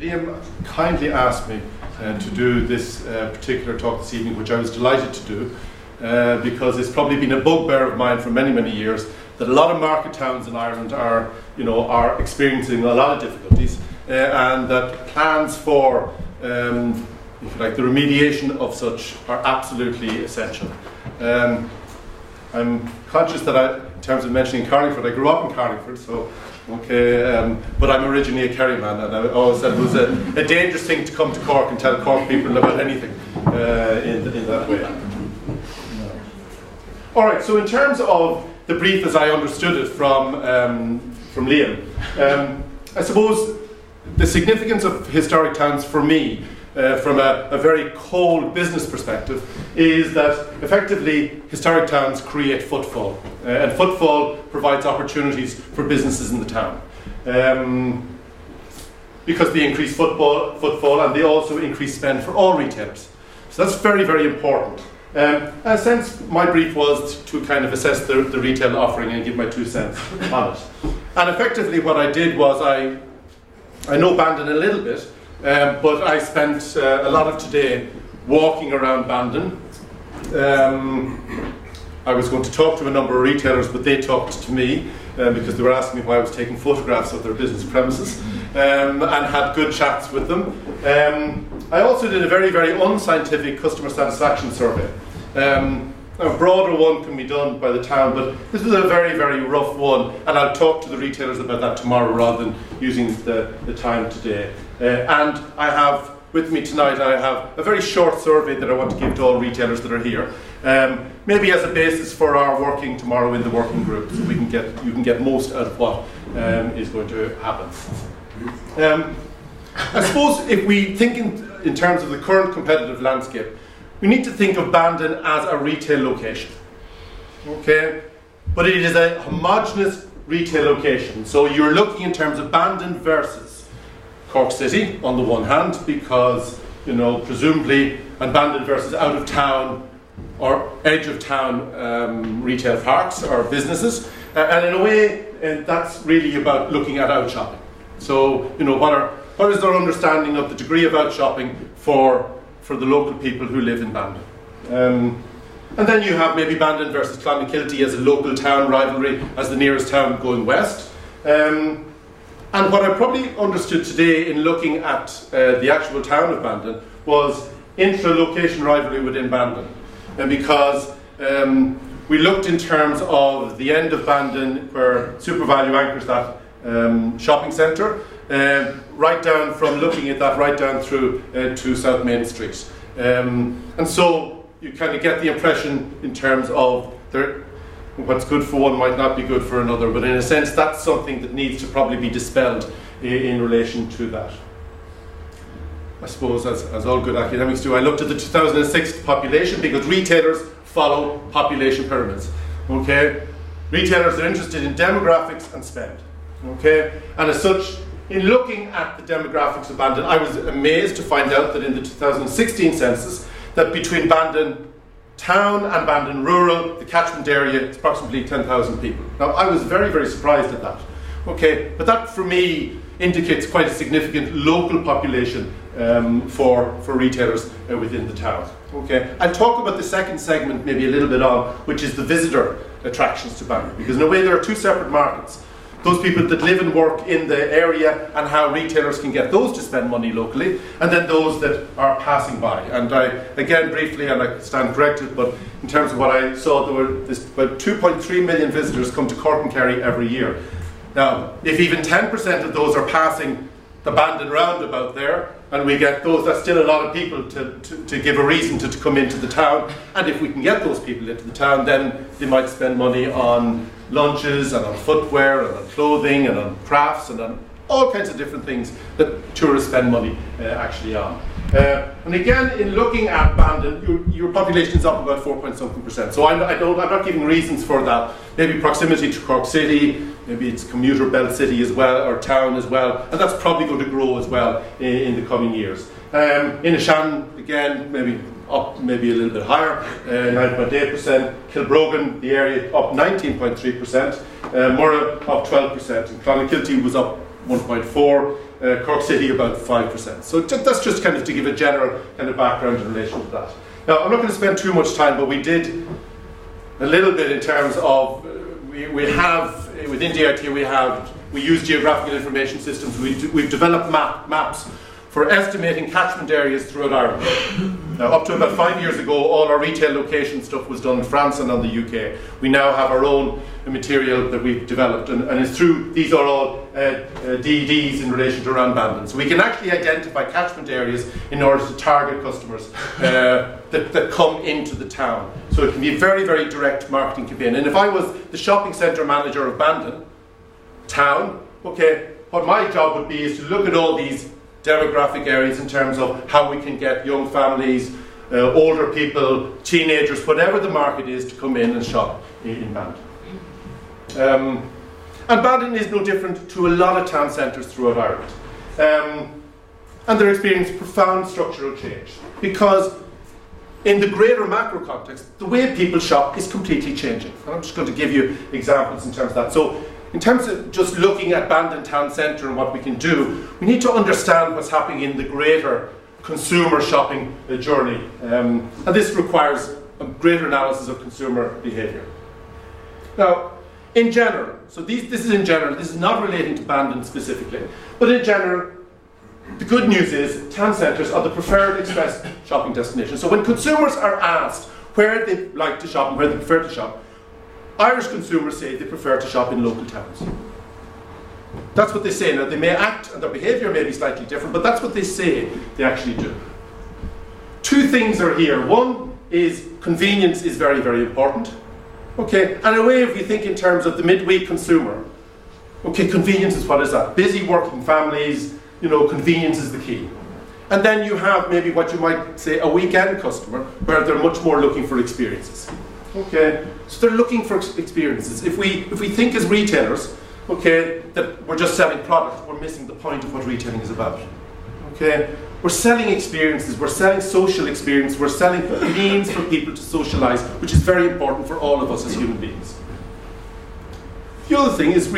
Liam kindly asked me to do this particular talk this evening, which I was delighted to do, because it's probably been a bugbear of mine for many, many years that a lot of market towns in Ireland are experiencing a lot of difficulties, and that plans for, if you like, the remediation of such are absolutely essential. I'm conscious that in terms of mentioning Carlingford, I grew up in Carlingford, so but I'm originally a Kerry man, and I always said it was a dangerous thing to come to Cork and tell Cork people about anything in that way. All right, so in terms of the brief as I understood it from Liam, I suppose the significance of historic towns for me, from a very cold business perspective, is that effectively historic towns create footfall, and footfall provides opportunities for businesses in the town, because they increase footfall and they also increase spend for all retailers. So that's very, very important. In a sense, my brief was to kind of assess the retail offering and give my 2 cents on it. And effectively what I did was I know Bandon a little bit, but I spent a lot of today walking around Bandon. I was going to talk to a number of retailers, but they talked to me because they were asking me why I was taking photographs of their business premises, and had good chats with them. I also did a very, very unscientific customer satisfaction survey. A broader one can be done by the town, but this was a very, very rough one, and I'll talk to the retailers about that tomorrow rather than using the time today. And I have with me tonight, I have a very short survey that I want to give to all retailers that are here, maybe as a basis for our working tomorrow in the working group, so you can get most out of what is going to happen. I suppose if we think in terms of the current competitive landscape, we need to think of Bandon as a retail location, okay? But it is a homogenous retail location. So you're looking in terms of Bandon versus Cork City on the one hand, because, presumably, and Bandon versus out of town or edge of town retail parks or businesses. And in a way, that's really about looking at out shopping. So, what is their understanding of the degree of out shopping for the local people who live in Bandon? And then you have maybe Bandon versus Clonakilty as a local town rivalry, as the nearest town going west. And what I probably understood today in looking at the actual town of Bandon was intra-location rivalry within Bandon. And because we looked in terms of the end of Bandon where SuperValu anchors that shopping centre, right down from looking at that right down through to South Main Street. And so you kind of get the impression in terms of what's good for one might not be good for another, but in a sense that's something that needs to probably be dispelled in relation to that. I suppose as all good academics do, I looked at the 2006 population because retailers follow population pyramids. Okay, retailers are interested in demographics and spend. Okay, and as such, in looking at the demographics of Bandon, I was amazed to find out that in the 2016 census, that between Bandon town and Bandon rural, the catchment area is approximately 10,000 people. Now, I was very, very surprised at that. Okay, but that for me indicates quite a significant local population for retailers within the town. Okay, I'll talk about the second segment maybe a little bit on, which is the visitor attractions to Bandon, because in a way there are two separate markets. Those people that live and work in the area and how retailers can get those to spend money locally, and then those that are passing by. And I, again briefly, and I stand corrected, but in terms of what I saw, there were about 2.3 million visitors come to Cork and Kerry every year. Now, if even 10% of those are passing the Bandon roundabout there, and we get those, that's still a lot of people to give a reason to come into the town. And if we can get those people into the town, then they might spend money on lunches and on footwear and on clothing and on crafts and on all kinds of different things that tourists spend money actually on. And again, in looking at Bandon, your population is up about 4.something%. So I'm not giving reasons for that. Maybe proximity to Cork City, maybe it's commuter belt city as well, or town as well, and that's probably going to grow as well in the coming years. In Ashan, again, maybe up maybe a little bit higher, 9.8%. Kilbrogan, the area, up 19.3%. Murrah, up 12%. And Clonakilty was up 1.4%. Cork City, about 5%. So that's just kind of to give a general kind of background in relation to that. Now, I'm not going to spend too much time, but we did a little bit in terms of, we have, within DRT, we use geographical information systems. We've developed maps for estimating catchment areas throughout Ireland. Now, up to about 5 years ago, all our retail location stuff was done in France and on the UK. We now have our own material that we've developed, and it's through, these are all DEDs in relation to around Bandon. So we can actually identify catchment areas in order to target customers that come into the town. So it can be a very, very direct marketing campaign. And if I was the shopping centre manager of Bandon town, okay, what my job would be is to look at all these demographic areas in terms of how we can get young families, older people, teenagers, whatever the market is, to come in and shop in Bandon. And Bandon is no different to a lot of town centres throughout Ireland. And they're experiencing profound structural change, because in the greater macro context, the way people shop is completely changing. And I'm just going to give you examples in terms of that. So, in terms of just looking at Bandon Town Centre and what we can do, we need to understand what's happening in the greater consumer shopping journey. And this requires a greater analysis of consumer behaviour. Now, in general, so this is in general, this is not relating to Bandon specifically, but in general, the good news is town centres are the preferred express shopping destination. So when consumers are asked where they like to shop and where they prefer to shop, Irish consumers say they prefer to shop in local towns. That's what they say. Now, they may act and their behaviour may be slightly different, but that's what they say they actually do. Two things are here. One is convenience is very, very important. Okay, and in a way, if you think in terms of the midweek consumer, okay, convenience is what is that? Busy working families, you know, convenience is the key. And then you have maybe what you might say a weekend customer, where they're much more looking for experiences. Okay, so they're looking for experiences. If we think as retailers, okay, that we're just selling products, we're missing the point of what retailing is about. Okay, we're selling experiences, we're selling social experience, we're selling means for people to socialise, which is very important for all of us as human beings. The other thing is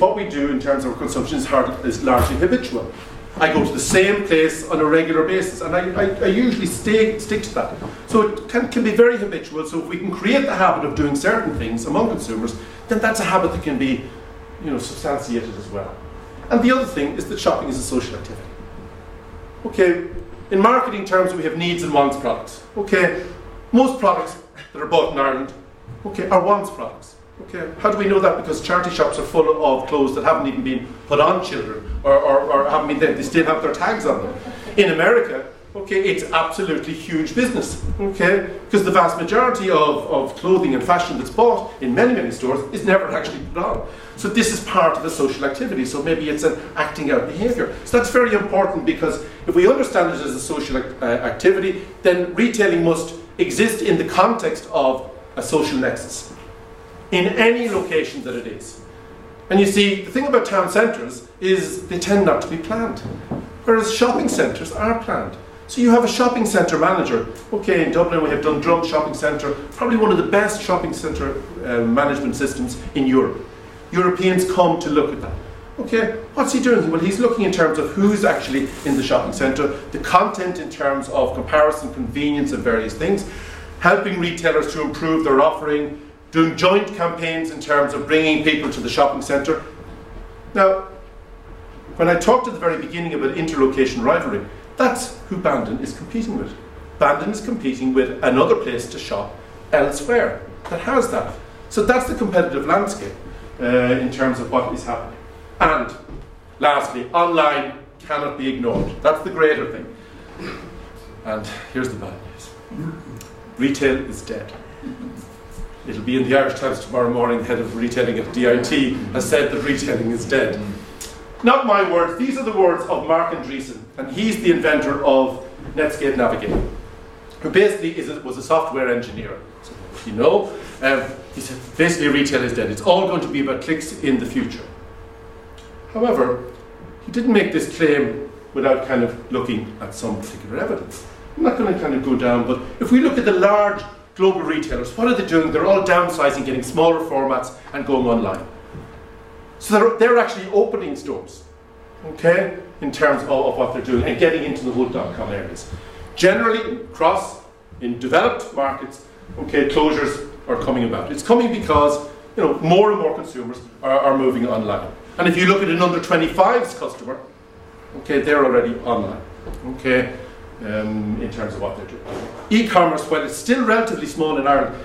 what we do in terms of our consumption is largely habitual. I go to the same place on a regular basis, and I usually stick to that. So it can be very habitual. So if we can create the habit of doing certain things among consumers, then that's a habit that can be, you know, substantiated as well. And the other thing is that shopping is a social activity. Okay, in marketing terms, we have needs and wants products. Okay, most products that are bought in Ireland, okay, are wants products. Okay, how do we know that? Because charity shops are full of clothes that haven't even been put on children, or haven't been there. They still have their tags on them. In America, okay, it's absolutely huge business. Okay, because the vast majority of clothing and fashion that's bought in many, many stores is never actually put on. So this is part of a social activity. So maybe it's an acting out behaviour. So that's very important, because if we understand it as a social activity, then retailing must exist in the context of a social nexus, in any location that it is. And you see, the thing about town centres is they tend not to be planned, whereas shopping centres are planned. So you have a shopping centre manager. Okay, in Dublin we have Dundrum Shopping Centre, probably one of the best shopping centre management systems in Europe. Europeans come to look at that. Okay, what's he doing? Well, he's looking in terms of who's actually in the shopping centre, the content in terms of comparison, convenience and various things, helping retailers to improve their offering, doing joint campaigns in terms of bringing people to the shopping centre. Now, when I talked at the very beginning about interlocation rivalry, that's who Bandon is competing with. Bandon is competing with another place to shop elsewhere that has that. So that's the competitive landscape in terms of what is happening. And lastly, online cannot be ignored. That's the greater thing. And here's the bad news. Retail is dead. It'll be in the Irish Times tomorrow morning. The head of retailing at DIT has said that retailing is dead. Not my words, these are the words of Mark Andreessen, and he's the inventor of Netscape Navigator, who basically was a software engineer. So if you know, he said basically retail is dead. It's all going to be about clicks in the future. However, he didn't make this claim without kind of looking at some particular evidence. I'm not going to kind of go down, but if we look at the large global retailers, what are they doing? They're all downsizing, getting smaller formats and going online. So they're actually opening stores, okay, in terms of what they're doing and getting into the whole .com areas. Generally, in developed markets, okay, closures are coming about. It's coming because more and more consumers are moving online. And if you look at an under 25s customer, okay, they're already online, okay, in terms of what they're doing. E-commerce, while it's still relatively small in Ireland,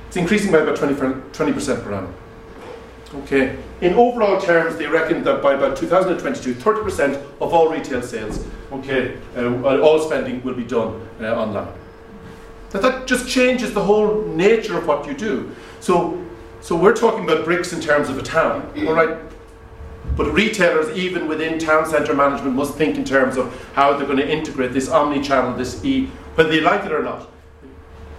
it's increasing by about 20% per annum. Okay. In overall terms, they reckon that by about 2022, 30% of all retail sales, okay, all spending will be done online. That just changes the whole nature of what you do. So we're talking about bricks in terms of a town, all right? But retailers, even within town centre management, must think in terms of how they're going to integrate this omni-channel, whether they like it or not,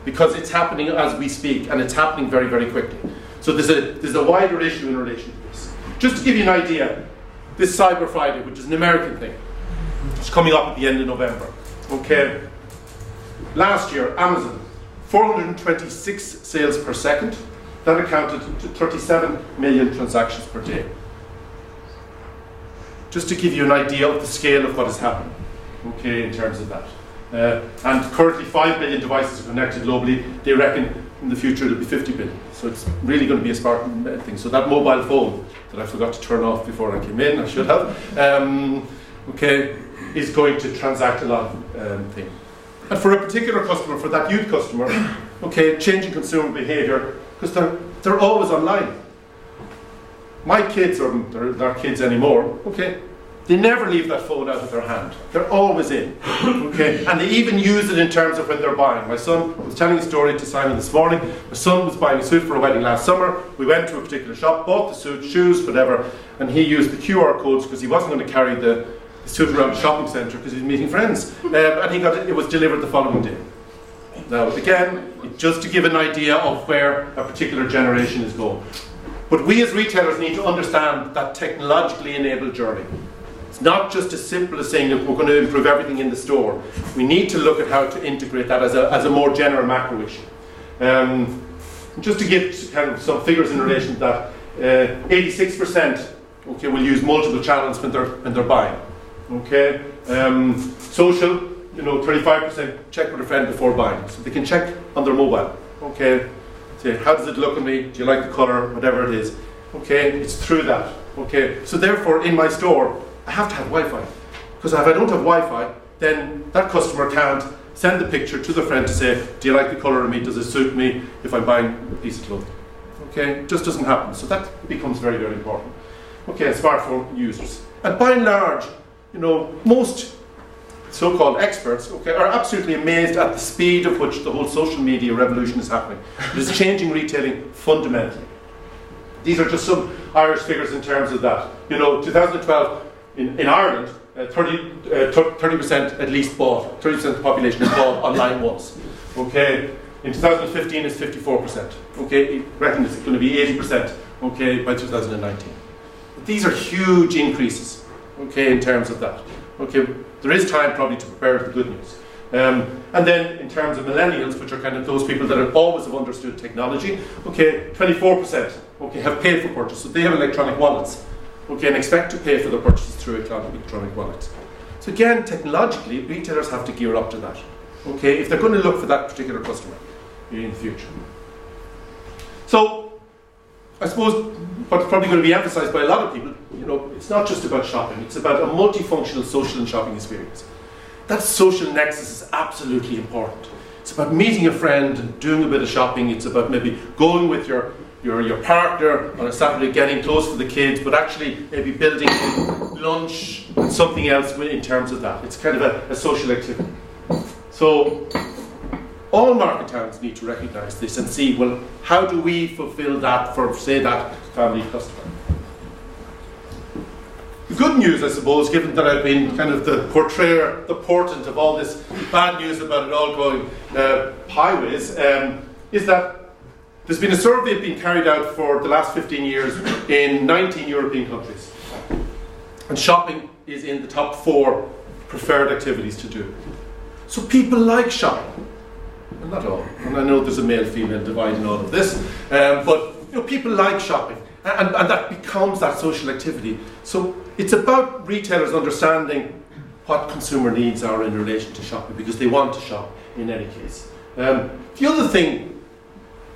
because it's happening as we speak, and it's happening very, very quickly. So there's a wider issue in relation to this. Just to give you an idea, this Cyber Friday, which is an American thing, it's coming up at the end of November. Okay. Last year, Amazon, 426 sales per second. That accounted to 37 million transactions per day. Just to give you an idea of the scale of what is happening, okay, in terms of that. And currently 5 billion devices are connected globally. They reckon in the future it'll be 50 billion. So it's really going to be a smart thing. So that mobile phone that I forgot to turn off before I came in, I should have, okay, is going to transact a lot of things. And for a particular customer, for that youth customer, okay, changing consumer behaviour, because they're always online. My kids, or they're not kids anymore, okay, they never leave that phone out of their hand. They're always in, okay, and they even use it in terms of when they're buying. My son was telling a story to Simon this morning. My son was buying a suit for a wedding last summer. We went to a particular shop, bought the suit, shoes, whatever, and he used the QR codes because he wasn't going to carry the suit around the shopping centre because he was meeting friends, and it was delivered the following day. Now, again, just to give an idea of where a particular generation is going. But we as retailers need to understand that technologically enabled journey. It's not just as simple as saying that we're going to improve everything in the store. We need to look at how to integrate that as a more general macro issue. Just to give kind of some figures in relation to that, 86% okay, will use multiple channels when they're buying. Okay, social, 35% check with a friend before buying, so they can check on their mobile. Okay, say how does it look on me? Do you like the colour? Whatever it is. Okay, it's through that. Okay, so therefore in my store I have to have Wi-Fi, because if I don't have Wi-Fi, then that customer can't send the picture to the friend to say, do you like the colour of me? Does it suit me if I'm buying a piece of clothing? Okay, it just doesn't happen. So that becomes very, very important. Okay, smartphone users, and by and large, most so-called experts, okay, are absolutely amazed at the speed of which the whole social media revolution is happening. It is changing retailing fundamentally. These are just some Irish figures in terms of that. 2012 in Ireland, 30% at least bought, 30% of the population has bought online once. Okay, in 2015 it's 54%. Okay, reckon it's going to be 80%. Okay, by 2019. These are huge increases. Okay, in terms of that. Okay, there is time probably to prepare the good news. And then in terms of millennials, which are kind of those people that always have understood technology, okay, 24% okay, have paid for purchase, so they have electronic wallets, okay, and expect to pay for their purchases through electronic wallets. So again, technologically, retailers have to gear up to that, okay, if they're going to look for that particular customer in the future. So, I suppose what's probably going to be emphasised by a lot of people, it's not just about shopping, it's about a multifunctional social and shopping experience. That social nexus is absolutely important. It's about meeting a friend and doing a bit of shopping. It's about maybe going with your partner on a Saturday, getting close to the kids, but actually maybe building lunch and something else in terms of that. It's kind of a social activity. So all market towns need to recognise this and see, well, how do we fulfil that for, say, that family customer? The good news, I suppose, given that I've been kind of the portrayer, the portent of all this bad news about it all going highways, is that there's been a survey being carried out for the last 15 years in 19 European countries. And shopping is in the top 4 preferred activities to do. So people like shopping. Well, not all. And I know there's a male-female divide in all of this. But people like shopping. And that becomes that social activity. So it's about retailers understanding what consumer needs are in relation to shopping, because they want to shop in any case. The other thing,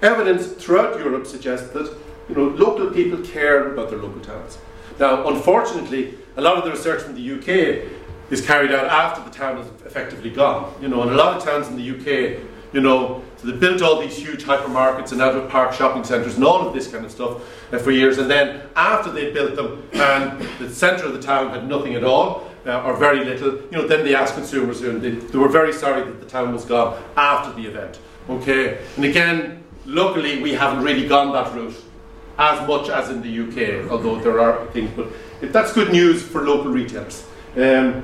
evidence throughout Europe suggests that local people care about their local towns. Now, unfortunately, a lot of the research from the UK is carried out after the town is effectively gone. And a lot of towns in the UK, so they built all these huge hypermarkets and out-of-park shopping centres and all of this kind of stuff for years. And then after they built them and the centre of the town had nothing at all, or very little, then they asked consumers, and they were very sorry that the town was gone after the event. Okay, and again, luckily we haven't really gone that route as much as in the UK, although there are things, but that's good news for local retailers. And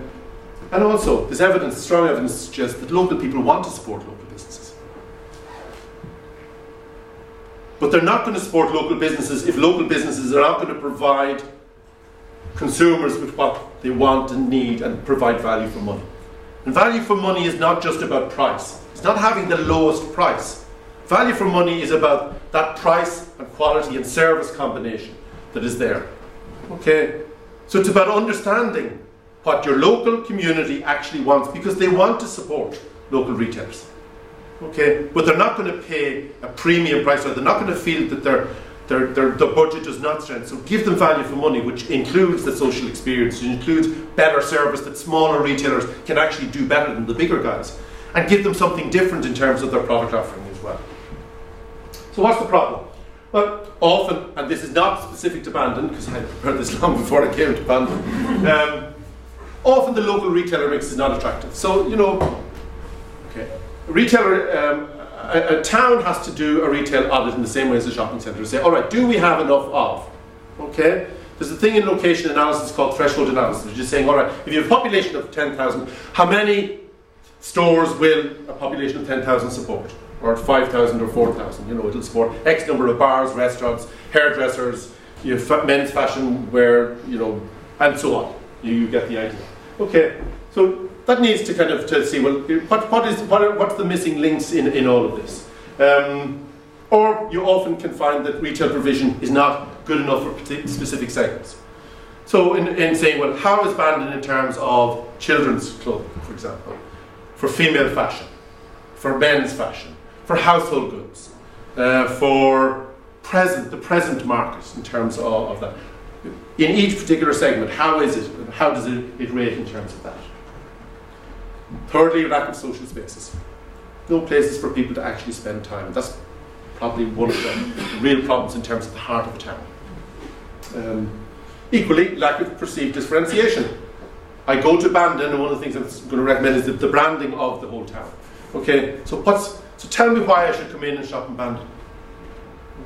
also, there's evidence, strong evidence suggests that local people want to support local businesses. But they're not going to support local businesses if local businesses are not going to provide consumers with what they want and need and provide value for money. And value for money is not just about price. It's not having the lowest price. Value for money is about that price and quality and service combination that is there. Okay? So it's about understanding what your local community actually wants, because they want to support local retailers. Okay? But they're not going to pay a premium price, or they're not going to feel that their budget does not strengthen. So give them value for money, which includes the social experience, which includes better service that smaller retailers can actually do better than the bigger guys, and give them something different in terms of their product offering as well. So what's the problem? Well, often, and this is not specific to Bandon, because I prepared this long before I came to Bandon, often the local retailer mix is not attractive. So, okay, a town has to do a retail audit in the same way as a shopping centre to say, all right, do we have enough of? Okay? There's a thing in location analysis called threshold analysis, which is saying, all right, if you have a population of 10,000, how many stores will a population of 10,000 support? Or 5,000 or 4,000, it'll support X number of bars, restaurants, hairdressers, men's fashion wear, and so on. You get the idea. Okay, so that needs to kind of to see, well, what's the missing links in all of this? Or you often can find that retail provision is not good enough for specific segments. So in saying, well, how is Bandon in terms of children's clothing, for example, for female fashion, for men's fashion, for household goods, for the present market in terms of that. In each particular segment, how is it, and how does it rate in terms of that? Thirdly, lack of social spaces. No places for people to actually spend time. That's probably one of the real problems in terms of the heart of a town. Equally, lack of perceived differentiation. I go to Bandon, and one of the things I'm going to recommend is the branding of the whole town. Okay, so tell me why I should come in and shop in Bandon.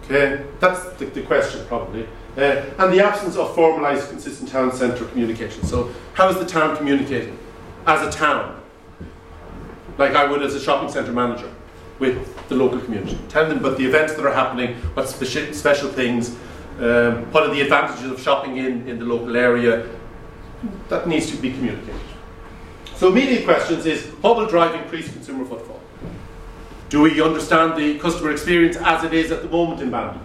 Okay, that's the question probably. And the absence of formalised, consistent town centre communication. So how is the town communicating as a town? Like I would as a shopping centre manager with the local community. Tell them about the events that are happening, what special things, what are the advantages of shopping in the local area. That needs to be communicated. So immediate questions is, what will drive increased consumer footfall? Do we understand the customer experience as it is at the moment in Bandon?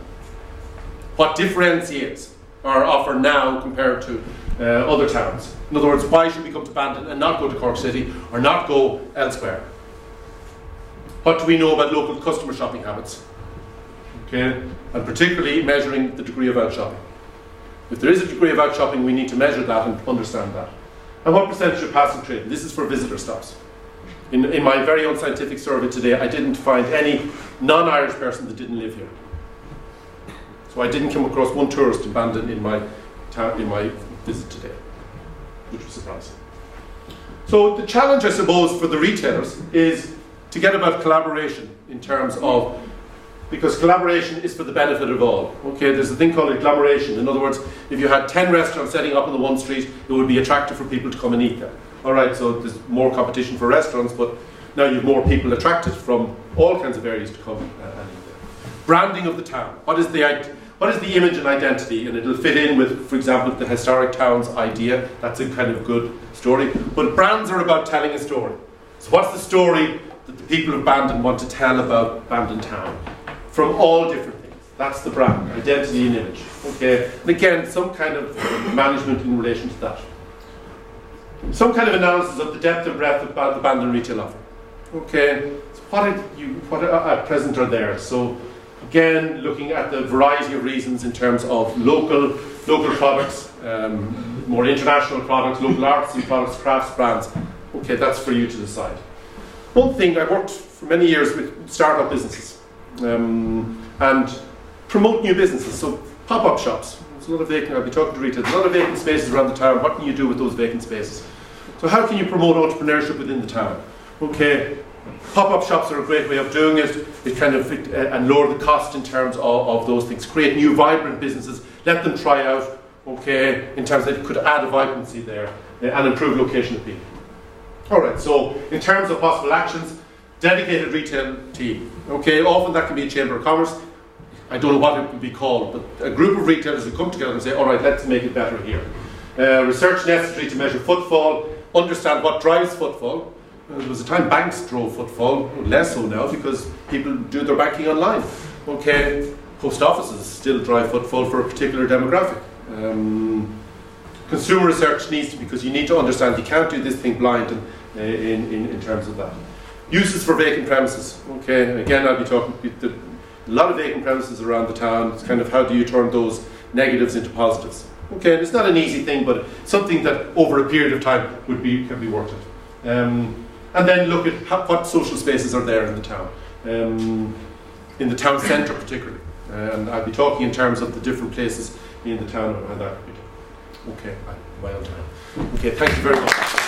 What differentiates our offer now compared to other towns? In other words, why should we come to Bandon and not go to Cork City or not go elsewhere? What do we know about local customer shopping habits? Okay, and particularly measuring the degree of out-shopping. If there is a degree of out-shopping, we need to measure that and understand that. And what percentage of passing trade? This is for visitor stops. In my very unscientific survey today, I didn't find any non-Irish person that didn't live here. So I didn't come across one tourist in Bandon in my visit today, which was surprising. So the challenge, I suppose, for the retailers is to get about collaboration in terms of, because collaboration is for the benefit of all. Okay, there's a thing called agglomeration. In other words, if you had 10 restaurants setting up on the one street, it would be attractive for people to come and eat there. All right, so there's more competition for restaurants, but now you have more people attracted from all kinds of areas to come and eat there. Branding of the town. What is the image and identity? And it'll fit in with, for example, the historic town's idea. That's a kind of good story. But brands are about telling a story. So what's the story that the people of Bandon want to tell about Bandon Town? From all different things. That's the brand, identity and image. Okay, and again, some kind of management in relation to that. Some kind of analysis of the depth and breadth of the Bandon retail offer. Okay, so what at present are there? So again, looking at the variety of reasons in terms of local products, more international products, local arts and products, crafts, brands. Okay, that's for you to decide. One thing, I worked for many years with startup businesses and promote new businesses, so pop-up shops. There's a lot of vacant, I'll be talking to retailers, a lot of vacant spaces around the town. What can you do with those vacant spaces? So how can you promote entrepreneurship within the town? Okay, pop-up shops are a great way of doing it. It kind of and lower the cost in terms of those things. Create new vibrant businesses. Let them try out. Okay, in terms that it could add a vibrancy there and improve location appeal. All right. So in terms of possible actions, dedicated retail team. Okay, often that can be a chamber of commerce. I don't know what it would be called, but a group of retailers who come together and say, all right, let's make it better here. Research necessary to measure footfall. Understand what drives footfall. There was a time banks drove footfall, less so now because people do their banking online. Okay, post offices still drive footfall for a particular demographic. Consumer research needs to, because you need to understand you can't do this thing blind in terms of that. Uses for vacant premises. Okay, again I'll be talking a lot of vacant premises around the town. It's kind of how do you turn those negatives into positives. Okay, and it's not an easy thing, but something that over a period of time can be worked at. And then look at what social spaces are there in the town, in the town centre particularly. And I'll be talking in terms of the different places in the town and how that could be done. Okay, I'm well done. Okay, thank you very much.